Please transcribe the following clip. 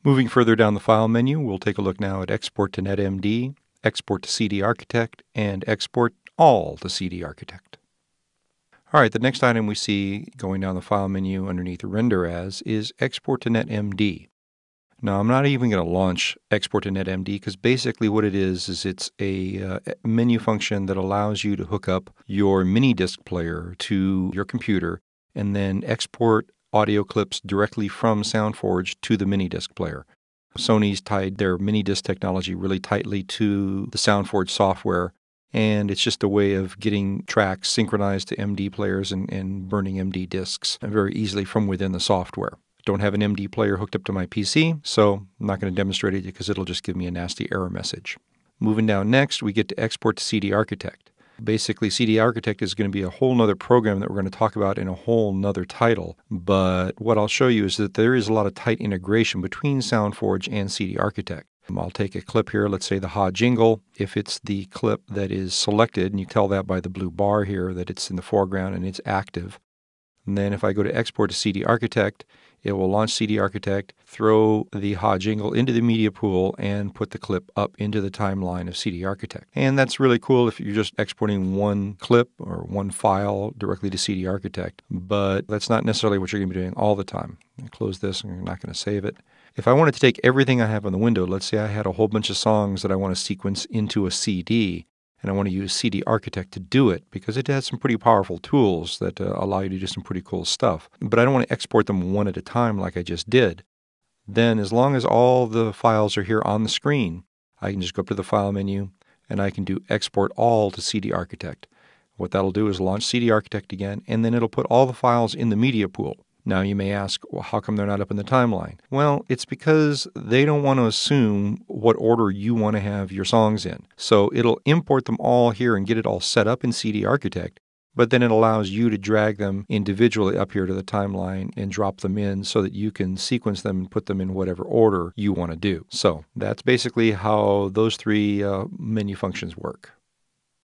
Moving further down the File menu, we'll take a look now at Export to NetMD, Export to CD Architect, and Export all to CD Architect. All right, the next item we see going down the File menu underneath Render As is Export to NetMD. Now, I'm not even going to launch Export to NetMD because basically what it is it's a menu function that allows you to hook up your mini disc player to your computer and then export audio clips directly from SoundForge to the mini disc player. Sony's tied their mini disc technology really tightly to the SoundForge software, and it's just a way of getting tracks synchronized to MD players and burning MD discs very easily from within the software. Don't have an MD player hooked up to my PC, so I'm not going to demonstrate it because it'll just give me a nasty error message. Moving down next, we get to Export to CD Architect. Basically, CD Architect is going to be a whole nother program that we're going to talk about in a whole nother title. But what I'll show you is that there is a lot of tight integration between SoundForge and CD Architect. I'll take a clip here, let's say the Ha Jingle. If it's the clip that is selected, and you tell that by the blue bar here that it's in the foreground and it's active. And then if I go to Export to CD Architect, it will launch CD Architect, throw the Ha Jingle into the media pool, and put the clip up into the timeline of CD Architect. And that's really cool if you're just exporting one clip or one file directly to CD Architect. But that's not necessarily what you're going to be doing all the time. I'll close this, and I'm not going to save it. If I wanted to take everything I have on the window, let's say I had a whole bunch of songs that I want to sequence into a CD, and I want to use CD Architect to do it because it has some pretty powerful tools that allow you to do some pretty cool stuff. But I don't want to export them one at a time like I just did. Then as long as all the files are here on the screen, I can just go up to the File menu and I can do Export All to CD Architect. What that'll do is launch CD Architect again, and then it'll put all the files in the media pool. Now you may ask, well, how come they're not up in the timeline? Well, it's because they don't want to assume what order you want to have your songs in. So it'll import them all here and get it all set up in CD Architect, but then it allows you to drag them individually up here to the timeline and drop them in so that you can sequence them and put them in whatever order you want to do. So that's basically how those three menu functions work.